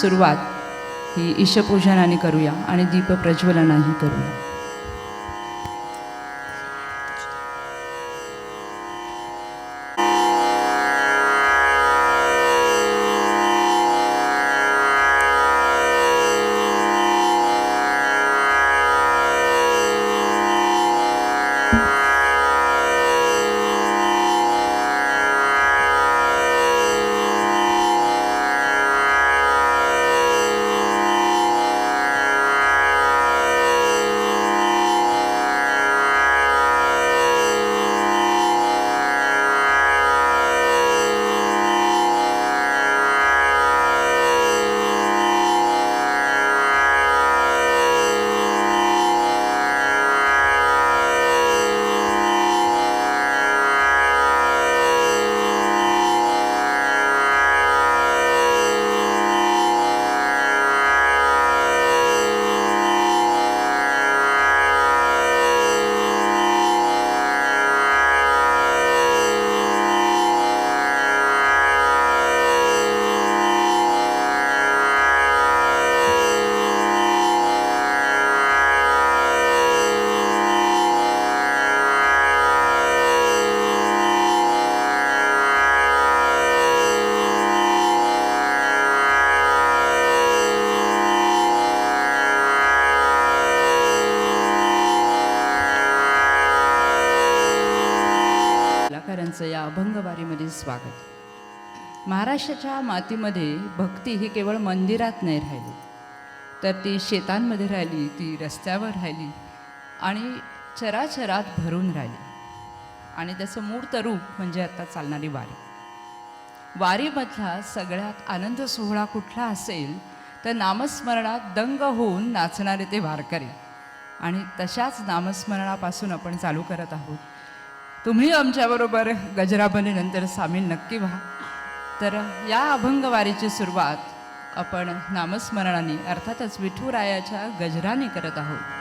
सुरुवात ही ईशपूजनाने करूया आणि दीपप्रज्वलनाही करूया. या अभंगवारीमध्ये स्वागत. महाराष्ट्राच्या मातीमध्ये भक्ती ही केवळ मंदिरात नाही राहिली, तर ती शेतांमध्ये राहिली, ती रस्त्यावर राहिली आणि चराचरात भरून राहिली. आणि त्याचं मूर्त रूप म्हणजे आता चालणारी वारी. वारीमधला सगळ्यात आनंद सोहळा कुठला असेल तर नामस्मरणात दंग होऊन नाचणारे ते वारकरी. आणि तशाच नामस्मरणापासून आपण चालू करत आहोत. तुम्ही आमच्याबरोबर गजराबनेनंतर सामील नक्की व्हा. तर या अभंगवारीची सुरुवात आपण नामस्मरणाने अर्थातच विठुरायाच्या गजराने करत आहोत.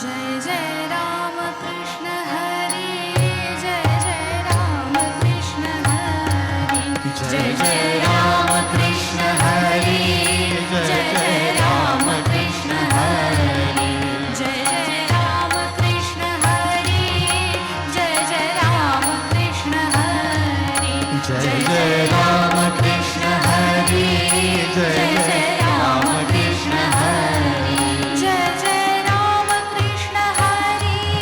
जय जय राम कृष्ण हरी, जय जय राम कृष्ण हरी, जय जय राम कृष्ण हरी, जय जय राम कृष्ण हरी, जय जय राम कृष्ण हरी, जय जय राम कृष्ण हरी, जय जय राम कृष्ण हरी, जय जय राम कृष्ण हरी, जय जय राम कृष्ण हरी,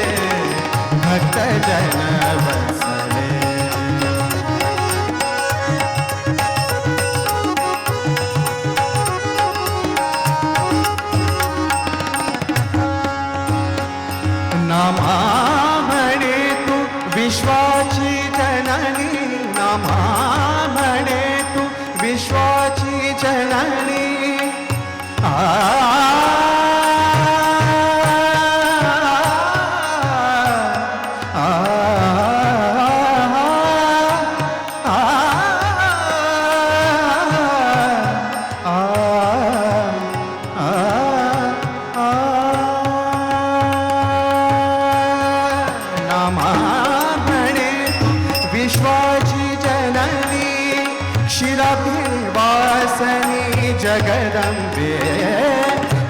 भक्तजन वत्सले नमा म्हणे तू विश्वाची जननी नमा म्हणे तू विश्वाची जननी विश्वाची जननी क्षीराब्धिनिवासिनी जगदम्बे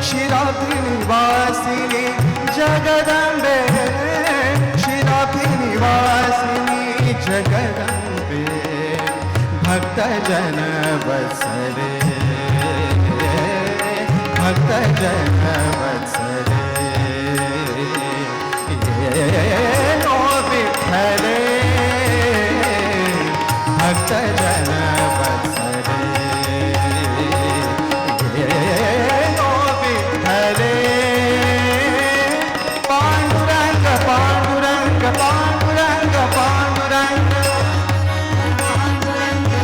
क्षीराब्धिनिवासिनी जगदम्बे क्षीराब्धिनिवासिनी जगदम्बे भक्तजन वत्सले भक्तजन वत्सले ओ विठ्ठले भक्तजन वत्सले ओ विठ्ठले पांडुरंग पांडुरंग पांडुरंग पांडुरंग पांडुरंग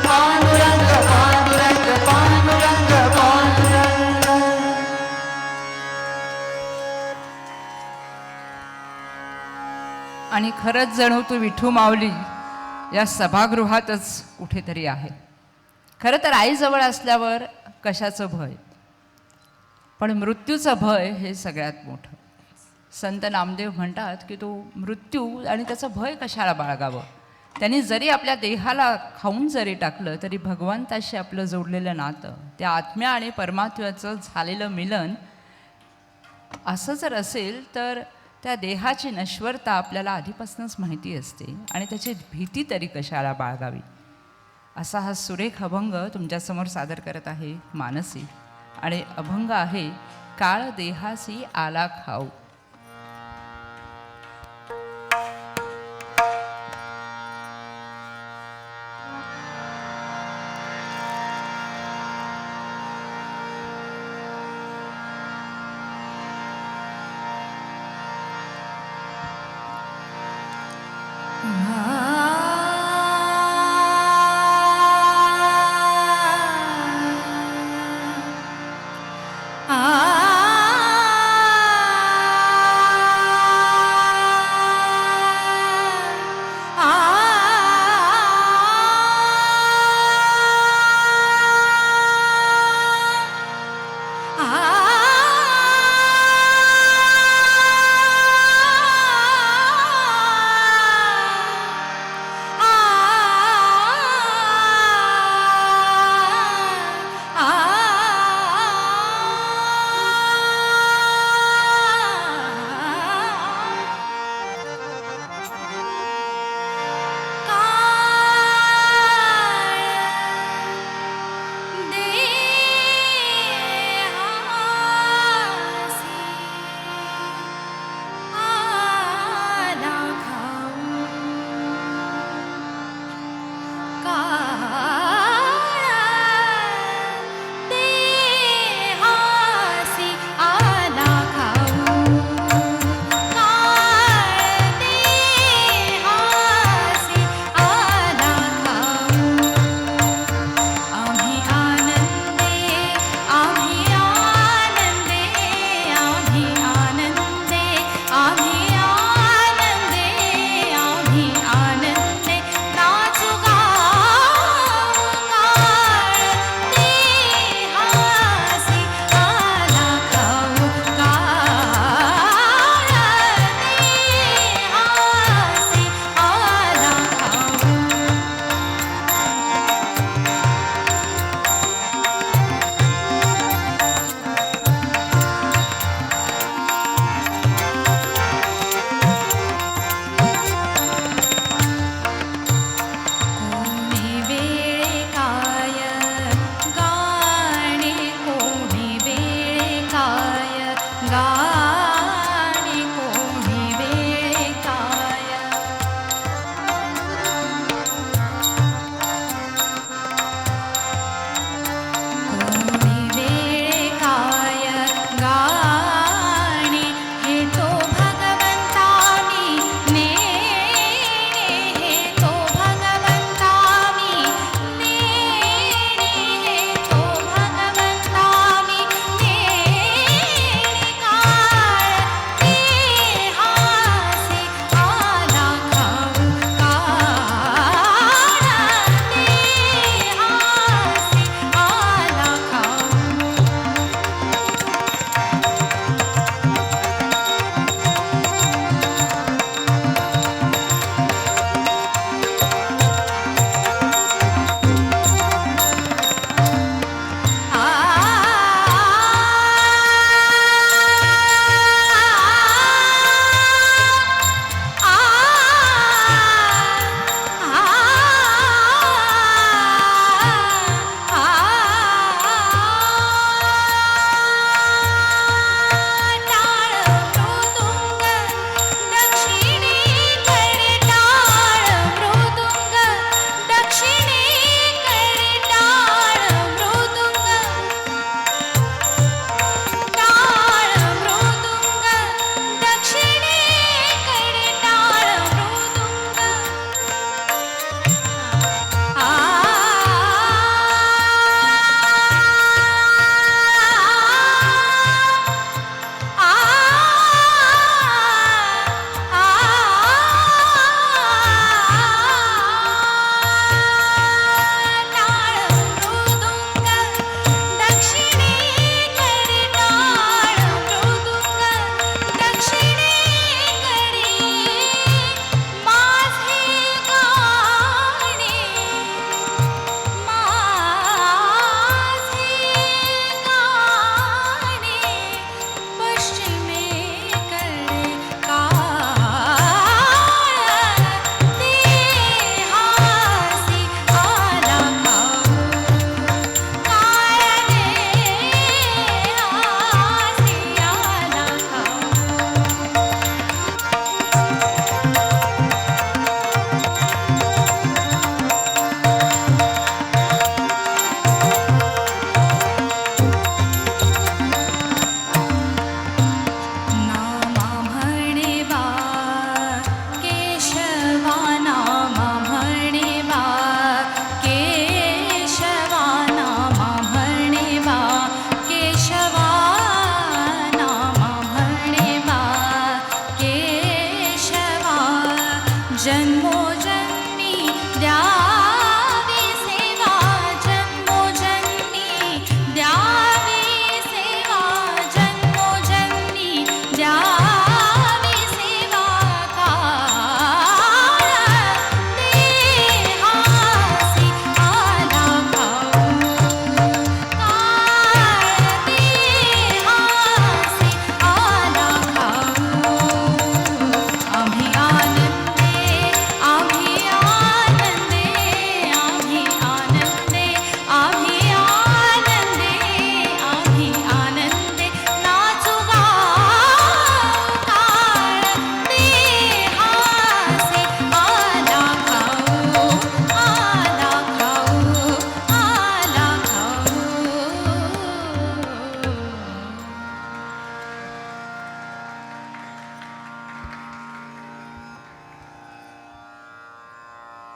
पांडुरंग पांडुरंग पांडुरंग आणि खरंच जणू तू विठू माऊली या सभागृहातच कुठेतरी आहे. खरं तर आईजवळ असल्यावर कशाचं भय, पण मृत्यूचं भय हे सगळ्यात मोठं. संत नामदेव म्हणतात की तो मृत्यू आणि त्याचं भय कशाला बाळगावं. त्यांनी जरी आपल्या देहाला खाऊन जरी टाकलं तरी भगवंताशी आपलं जोडलेलं नातं, त्या आत्म्या आणि परमात्म्याचं झालेलं मिलन असं जर असेल तर त्या देहाची नश्वरता आपल्याला आधीपासूनच माहिती असते आणि त्याची भीती तरी कशाला बाळगावी. असा हा सुरेख अभंग तुमच्यासमोर सादर करत आहे मानसी. आणि अभंग आहे काळ देहासी आला खाऊ. आ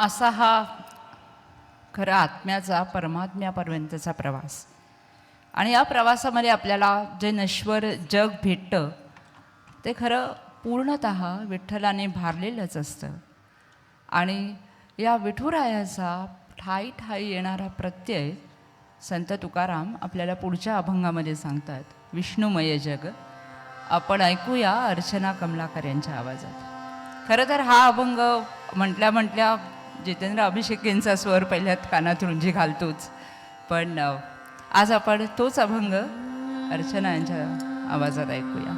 असा हा खरा आत्म्याचा परमात्म्यापर्यंतचा प्रवास. आणि या प्रवासामध्ये आपल्याला जे नश्वर जग भेटतं ते खरं पूर्णतः विठ्ठलाने भारलेलंच असतं. आणि या विठुरायाचा ठाई ठाई येणारा प्रत्यय संत तुकाराम आपल्याला पुढच्या अभंगामध्ये सांगतात. विष्णुमय जग. आपण ऐकूया अर्चना कमलाकर यांच्या आवाजात. खरं तर हा अभंग म्हटल्या म्हटल्या जितेंद्र अभिषेकींचा स्वर पहिल्यात कानात रुंजी घालतोच, पण आज आपण तोच अभंग अर्चना यांच्या आवाजात ऐकूया.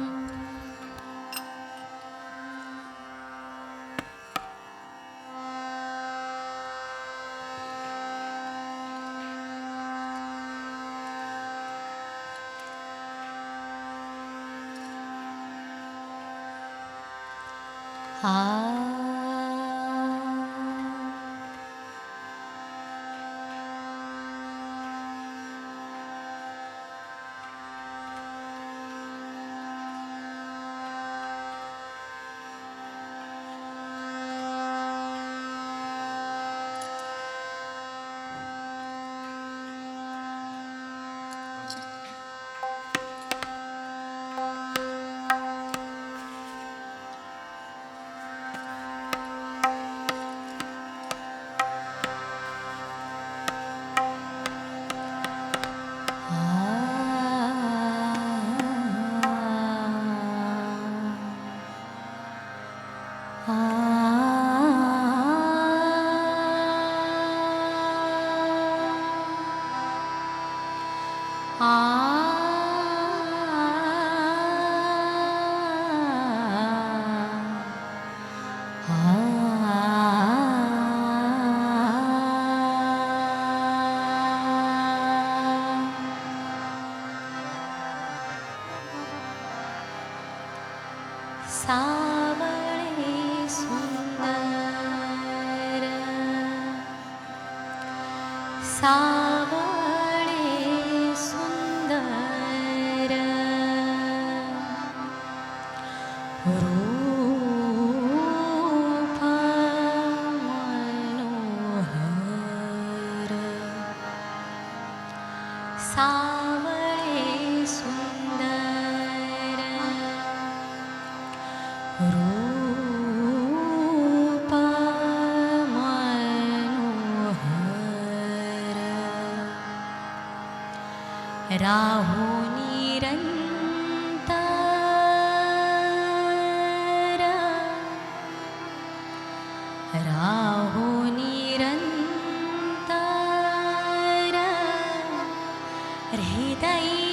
सावळे सुंदर सावळे सुंदर रूप मनोहर सावळे सुंदर रूप मनोहर राहू निरंतर राहू निरंतर हृदयी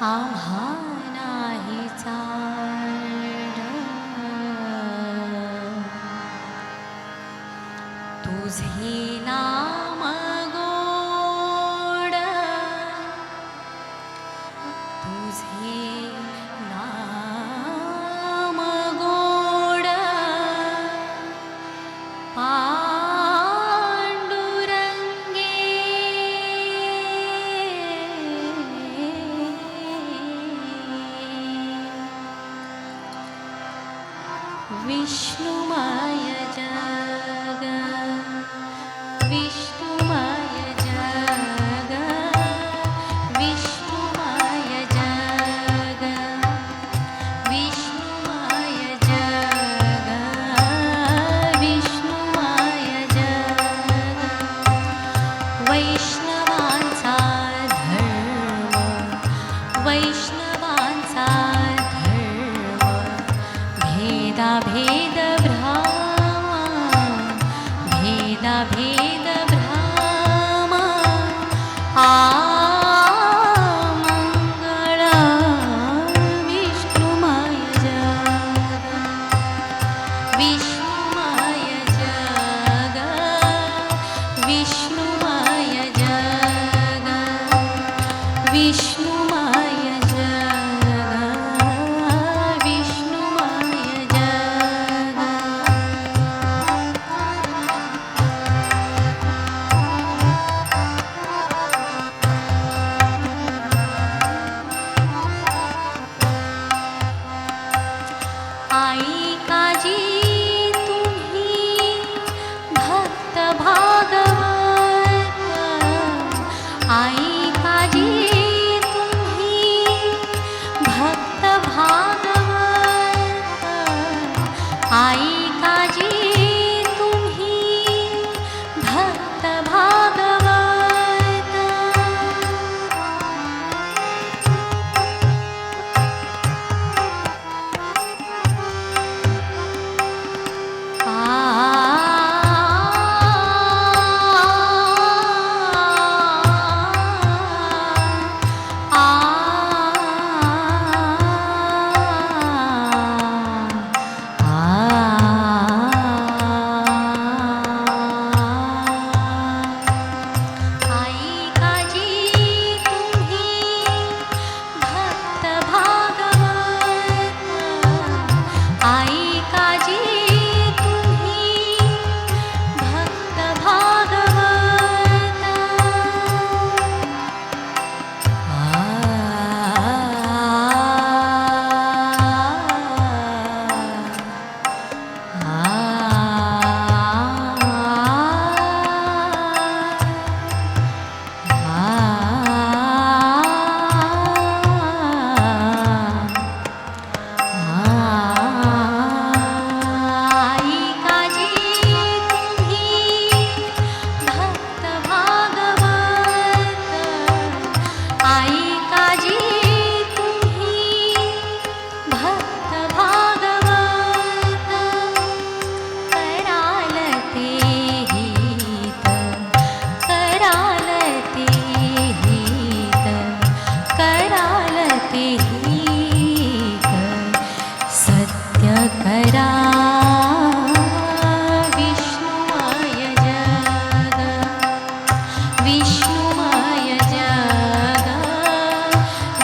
आम्हा नाही चाड तुझे नाम गोड तुझे नाम गोड विष्णुमय जग विष्णुमय जग विष्णुमय जग विष्णुमय जग विष्णुमय जग वैष्णवांचा धर्म वैष्णवांचा भेद भ्राम भेद भ्राम मंगळ विष्णुमय जग विष्णुमय जग विष्णुमय जग विष्णुमय जग विष्णुमय जग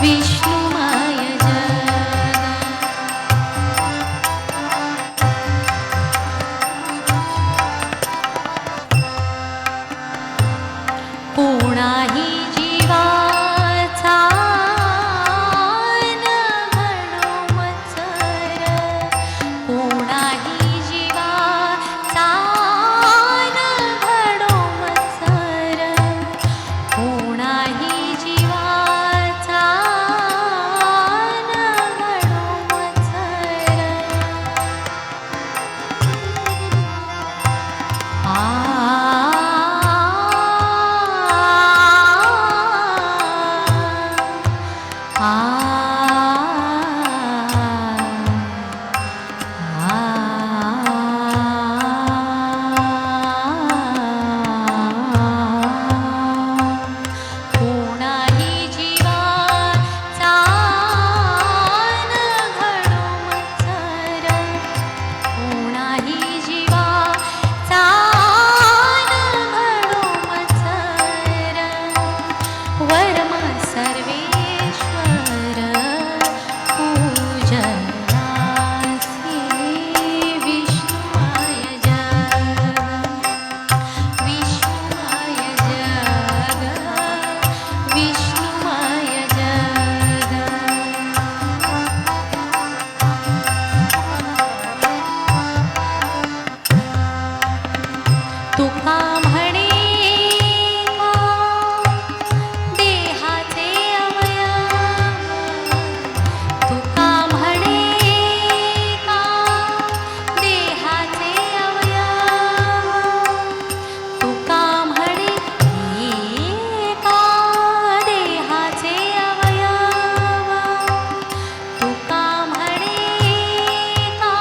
विष्णुमय जग कोणाही जीवाचा न घडो मत्सर कोणाही जीवाचा न घडो मत्सर कोणाही जीवाचा न घडो मत्सर कोणाही जीवाचा न घडो मत्सर कोणाही जीवाचा न घडो मत्सर वर्म सर्वेश्वर पूजनासी विष्णुमय जग विष्णुमय जग विष्णुमय जग तुका म्हणे का देहाचे अवयव तुका म्हणे का देहाचे अवयव तुका म्हणे का देहाचे अवयव तुका म्हणे का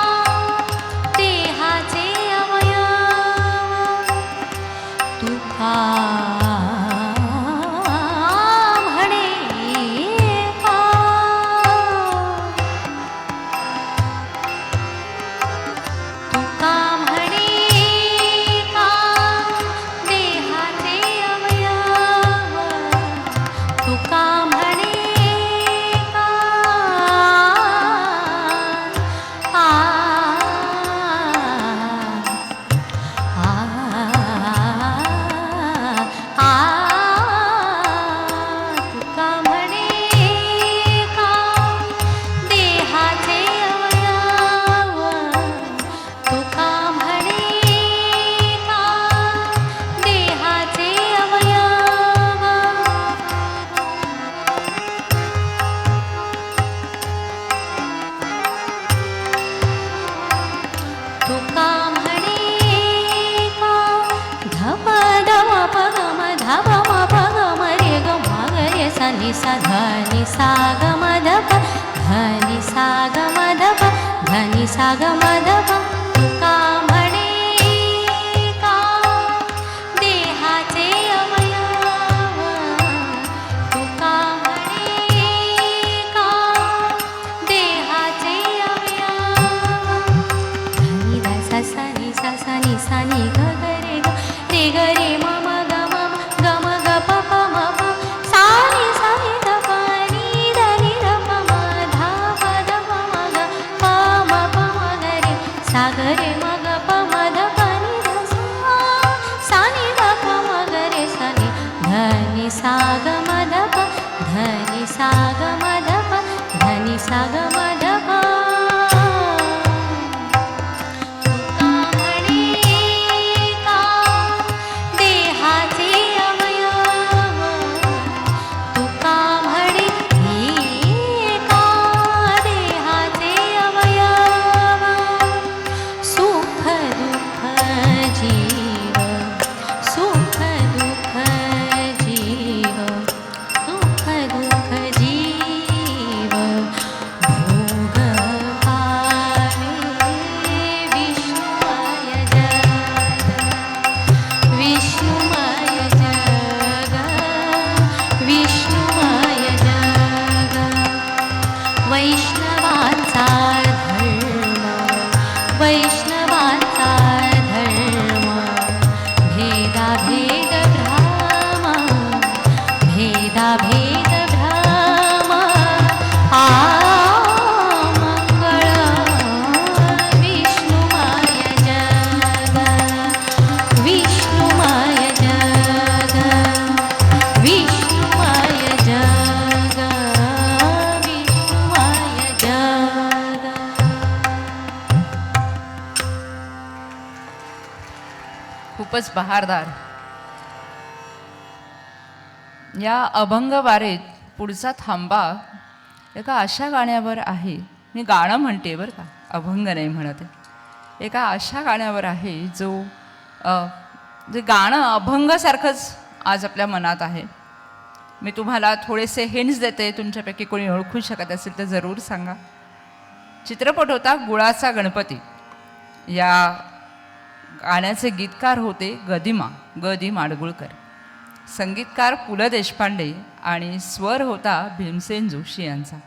देहाचे अवयव तुका म्हणे का तुका म्हणे का देहाचे अवयव तुका म्हणे का तुका म्हणे का देहाचे अवयव तुका म्हणे का देहाचे अवयव तुका म्हणे का धप धम पगम धप म पगम रे ग म ग रे सा नि सा ध नि सा ग म ध प ध नि सा ग म ध प ध नि सा ग म ध प तुका म्हणे का देहाचे अवयव तुका म्हणे का देहाचे अवयव धनी ध सा सा नि सा सा नि सा नि ग ग रे ग रे म म ग म ग म ग प प म प सा नि ध प नि ध प म ध प ध प म ग प म प म ग रे सा ग रे म ग प म ध प नि ध सा नि ध प म ग रे सा नि ध नि सा ग म ध प ध नि सा ग म ध प ध नि सा ग म ध प तुका म्हणे का देहाचे अवयव तुका म्हणे का देहाचे अवयव सुख दुःख जीव सुख दुःख जीव सुख दुःख जीव खूपच बहारदार. या अभंग वारेत पुढचा थांबा एका अशा गाण्यावर आहे. मी गाणं म्हणते बरं का, अभंग नाही म्हणत आहे. एका अशा गाण्यावर आहे जो जे गाणं अभंगासारखंच आज आपल्या मनात आहे. मी तुम्हाला थोडेसे हिंट्स देते, तुमच्यापैकी कोणी ओळखू शकत असेल तर जरूर सांगा. चित्रपट होता गुळाचा गणपती. या गाण्याचे गीतकार होते ग दी माडगुळकर, संगीतकार पु ल देशपांडे आणि स्वर होता भीमसेन जोशी यांचा.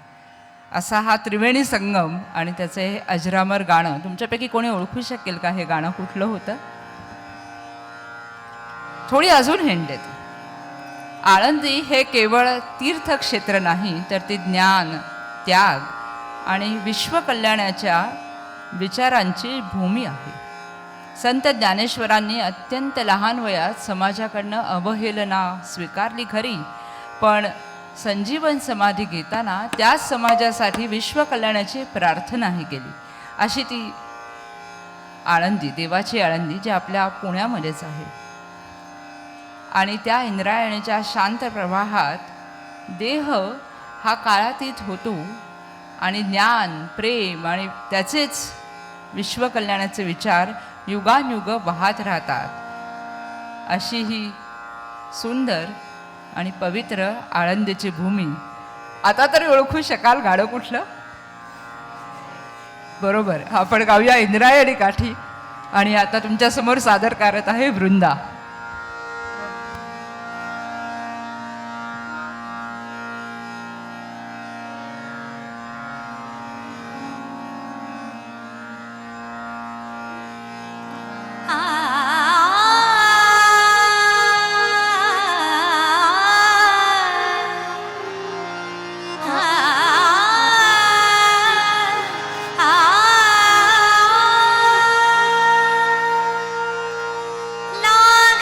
असा हा त्रिवेणी संगम आणि त्याचे हे अजरामर गाणं. तुमच्यापैकी कोणी ओळखू शकेल का हे गाणं कुठलं होतं? थोडी अजून हिंट देते. आळंदी हे केवळ तीर्थक्षेत्र नाही, तर ते ज्ञान, त्याग आणि विश्वकल्याणाच्या विचारांची भूमी आहे. संत ज्ञानेश्वरांनी अत्यंत लहान वयात समाजाकडनं अवहेलना स्वीकारली खरी, पण संजीवन समाधी घेताना त्याच समाजासाठी विश्वकल्याणाची प्रार्थनाही केली. अशी ती आळंदी, देवाची आळंदी, जी आपल्या पुण्यामध्येच आहे. आणि त्या इंद्रायणीच्या शांत प्रवाहात देह हा काळातीत होतो आणि ज्ञान, प्रेम आणि त्याचेच विश्वकल्याणाचे विचार युगानुयुग वाहत राहतात. अशी ही सुंदर आणि पवित्र आळंदीची भूमी. आता तरी ओळखू शकाल गाणं कुठलं? बरोबर, आपण गाऊया इंद्रायणी काठी. आणि आता तुमच्यासमोर सादर करत आहे वृंदा. ला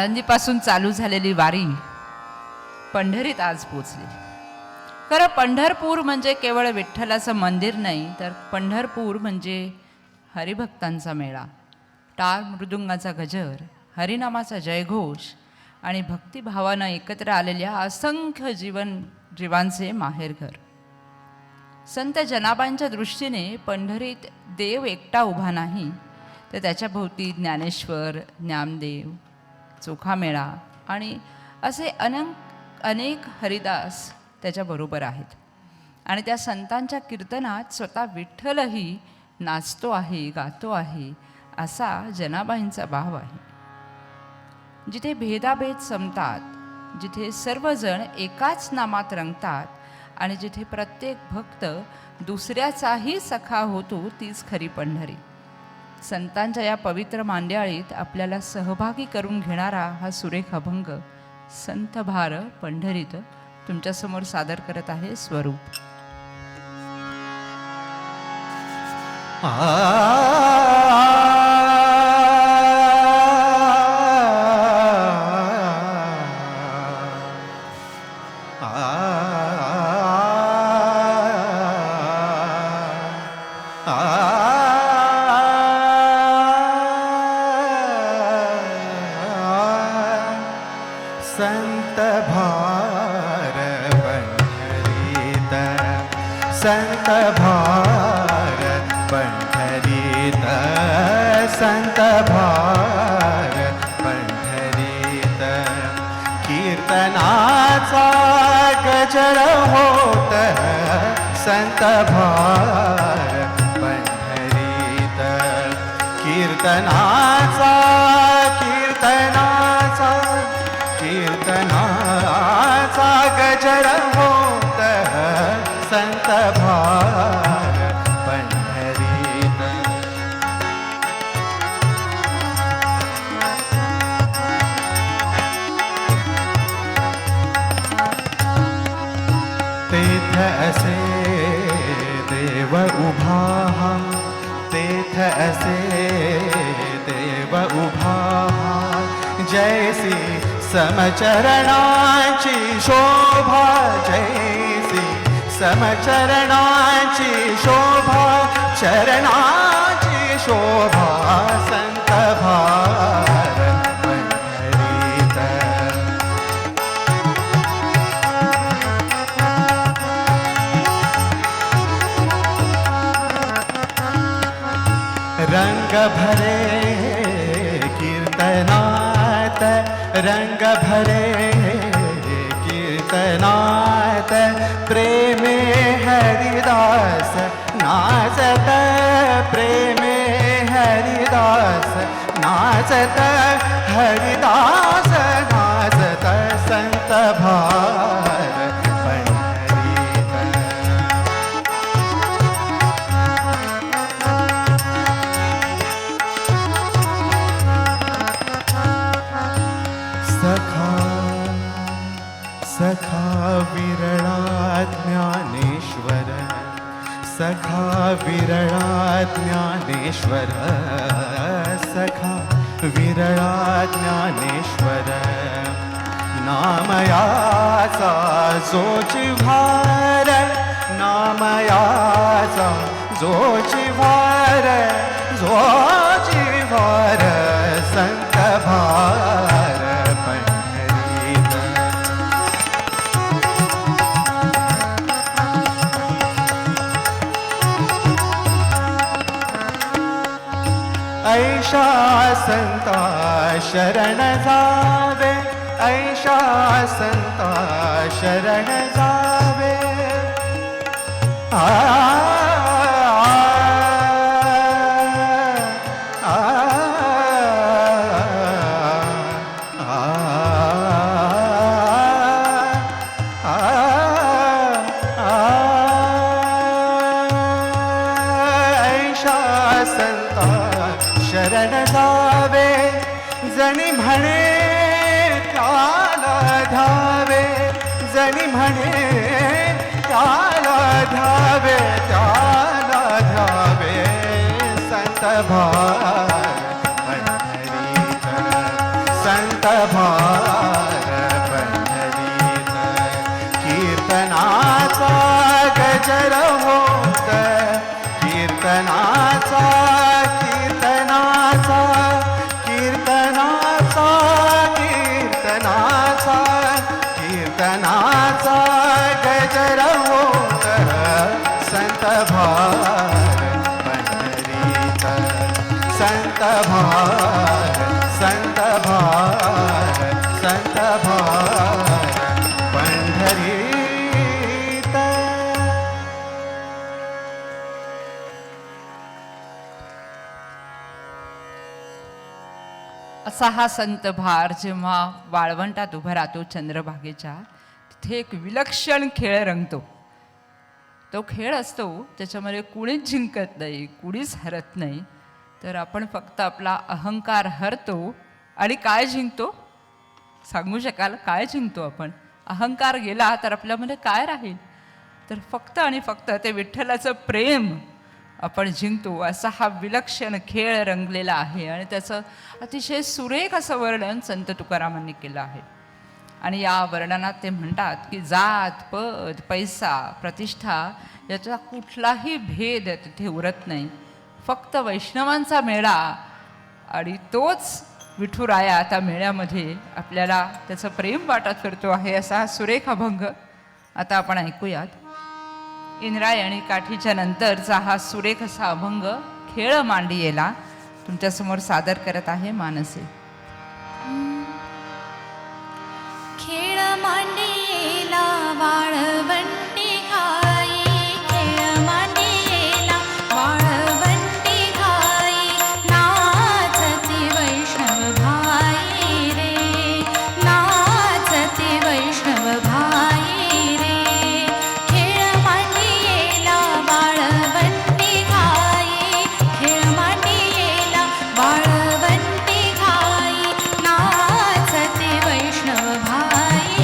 आळंदीपासून चालू झालेली वारी पंढरीत आज पोचली. खरं पंढरपूर म्हणजे केवळ विठ्ठलाचं मंदिर नाही, तर पंढरपूर म्हणजे हरिभक्तांचा मेळा, टाळ मृदुंगाचा गजर, हरिनामाचा जयघोष आणि भक्तिभावानं एकत्र आलेल्या असंख्य जीवांचे माहेरघर. संत जनाबांच्या दृष्टीने पंढरीत देव एकटा उभा नाही, तर त्याच्या भोवती ज्ञानेश्वर, ज्ञानदेव, चोखामेळा आणि असे अनेक हरिदास त्याच्याबरोबर आहेत. आणि त्या संतांच्या कीर्तनात स्वतः विठ्ठलही नाचतो आहे, गातो आहे, असा जनाबाईंचा भाव आहे. जिथे भेदाभेद संपतात, जिथे सर्वजण एकाच नामात रंगतात आणि जिथे प्रत्येक भक्त दुसऱ्याचाही सखा होतो, तीच खरी पंढरी. संतांच्या या पवित्र मांड्याळीत आपल्याला सहभागी करून घेणारा हा सुरेख अभंग संत भार पंढरीत तुमच्यासमोर सादर करत आहे स्वरूप. संत भार पंढरीत, संत भार पंढरीत, संत भार पंढरीत. कीर्तनाचा गजर होत संत भार पंढरीत. कीर्तनाचा गजर होत संत भार पंढरीत. तेथ असे देव उभा, तेथ असे देव उभा, जैसी समचरणाची शोभा, जैसी समचरणाची शोभा, चरणाची शोभा संत भार पंढरीत. रंग भरे कीर्तनात, रंग भरे कीर्तनात, प्रेमे हरिदास नाचत, प्रेमे हरिदास नाचत, हरिदास नाचत संत भार पंढरीत. सखा सखा विरळा ज्ञानेश्वर, सखा विरळा ज्ञानेश्वर, सखा विरळा ज्ञानेश्वर. नामयाचा जो जिव्हार, नामयाचा जो जिव्हार, जो जिव्हार संत भार पंढरीत. ऐशा संता शरण जावे, ऐशा संता शरण जावे. शरण जावे, जणी म्हणे त्याला धावे, जणी म्हणे त्याला धावे, त्याला धावे संत भार पंढरीत, संत भार नामाचा गजर होत संत भार पंढरीत संत भार संत भार संत भार पंढरीत. असा हा संत भार जेव्हा वाळवंटात उभा राहतो चंद्रभागेच्या, तिथे एक विलक्षण खेळ रंगतो. तो खेळ असतो त्याच्यामध्ये कुणीच जिंकत नाही, कुणीच हरत नाही. तर आपण फक्त आपला अहंकार हरतो आणि काय जिंकतो सांगू शकाल? काय जिंकतो आपण? अहंकार गेला तर आपल्यामध्ये काय राहील? तर फक्त आणि फक्त ते विठ्ठलाचं प्रेम आपण जिंकतो. असा हा विलक्षण खेळ रंगलेला आहे आणि त्याचं अतिशय सुरेख असं वर्णन संत तुकारामांनी केलं आहे. आणि या वर्णनात ते म्हणतात की जात पद पैसा प्रतिष्ठा याचा कुठलाही भेद तिथे उरत नाही. फक्त वैष्णवांचा मेळा आणि तोच विठुराया त्या मेळ्यामध्ये आपल्याला त्याचं प्रेम वाटत फिरतो आहे. असा हा सुरेख अभंग आता आपण ऐकूयात. इंद्रायणी काठीच्या नंतरचा हा सुरेख असा अभंग खेळ मांडियेला तुमच्यासमोर सादर करत आहे मानसे. खेळ मांडियेला वाळवंटी घाई, खेळ मांडियेला वाळवंटी घाई, नाचती वैष्णव भाई रे, नाचती वैष्णव भाई रे. खेळ मांडियेला वाळवंटी घाई, खेळ मांडियेला वाळवंटी घाई, नाचती वैष्णव भाई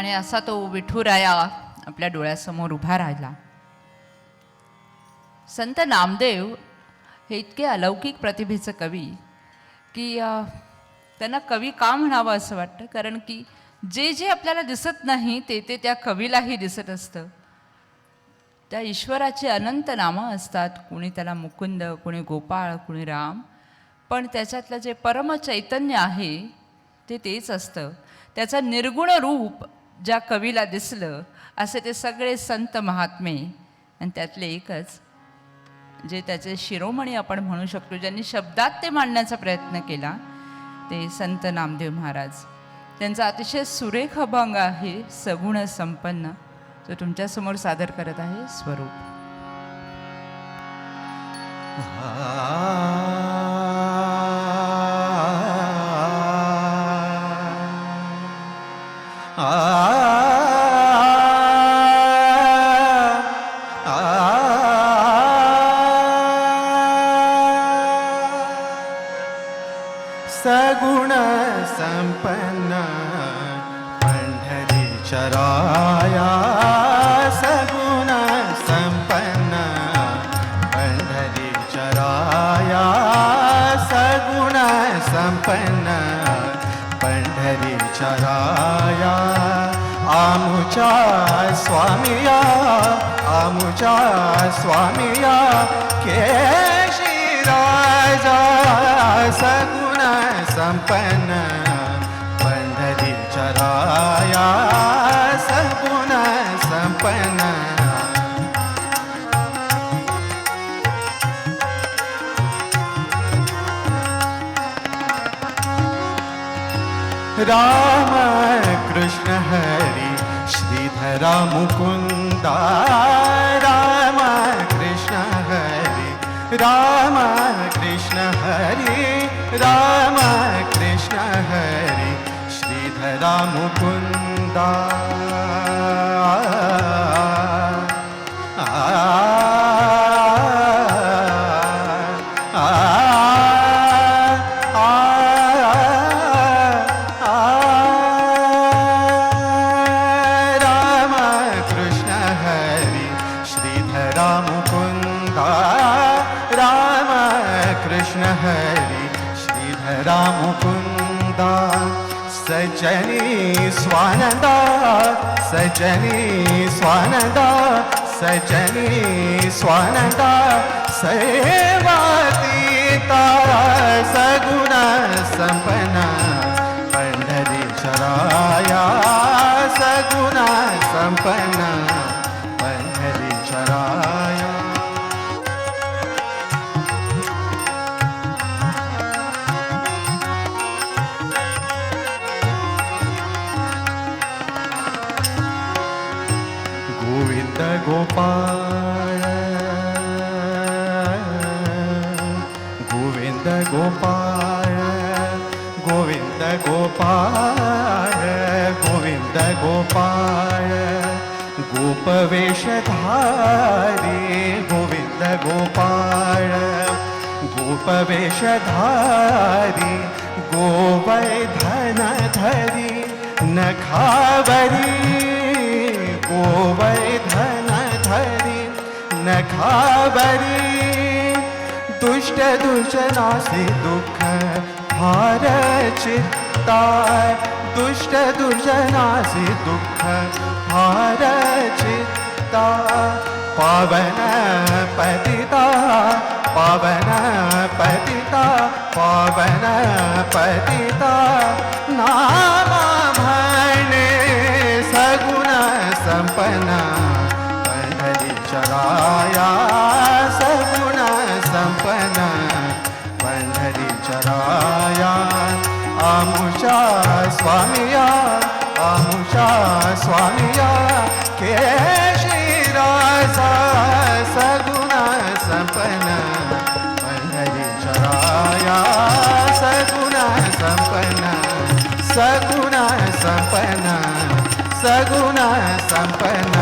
आणि असा तो विठुराया आपल्या डोळ्यासमोर उभा राहिला. संत नामदेव हे इतके अलौकिक प्रतिभेचं कवी की त्यांना कवी का म्हणावं असं वाटतं, कारण की जे जे आपल्याला दिसत नाही ते ते त्या कवीलाही दिसत असतं. त्या ईश्वराची अनंत नामं असतात, कुणी त्याला मुकुंद, कुणी गोपाळ, कुणी राम, पण त्याच्यातलं जे परमचैतन्य आहे ते तेच असतं. त्याचं निर्गुण रूप ज्या कवीला दिसलं असे ते सगळे संत महात्मे, आणि त्यातले एकच जे त्याचे शिरोमणी आपण म्हणू शकतो, ज्यांनी शब्दात ते मांडण्याचा प्रयत्न केला, ते संत नामदेव महाराज. त्यांचा अतिशय सुरेख अभंग आहे सगुण संपन्न, जो तुमच्यासमोर सादर करत आहे स्वरूप. सगुण संपन्न पंढरीच्या राया, सगुण संपन्न पंढरीच्या राया, सगुण संपन्न पंढरीच्या राया. आमुच्या स्वामिया, आमुच्या स्वामिया केशी राजा, सगुण संपन्न पंढरीच्या राया, सगुण संपन्न. राम कृष्ण हरी श्रीधरा मुकुंदा, राम कृष्ण हरी, राम कृष्ण हरी, राम कृष्ण हरी श्रीधरा मुकुंदा. मुकुंदा सजनी स्वानंदा, सजनी स्वानंदा, सजनी स्वानंदा, सेवातीता सगुण संपन्न पंढरीच्या राया, सगुण संपन्न पंढरीच्या राया. गोविंद गोपाळ, गोविंद गोपाळ, गोविंद गोपाळ, गोविंद गोपाळ. गोपवेशधारी गोविंद गोपाळ, गोपवेशधारी गोवर्धनधरी नखावरी, गोवर्धनधरी नखावरी. दुष्ट दुर्जनासी दुःख भार चित्ता, दुष्ट दुर्जनासी दुःख भार चित्ता. पावन पतिता, पावन पतिता, पावन पतिता. नाम म्हणे सगुण संपन्न पंढरीच्या राया, सगुण संपन्न पंढरीच्या राया. आमुच्या स्वामिया, आमुच्या स्वामिया केशिरासा, सगुण संपन्न पंढरीच्या राया, सगुण संपन्न, सगुण संपन्न, सगुण संपन्न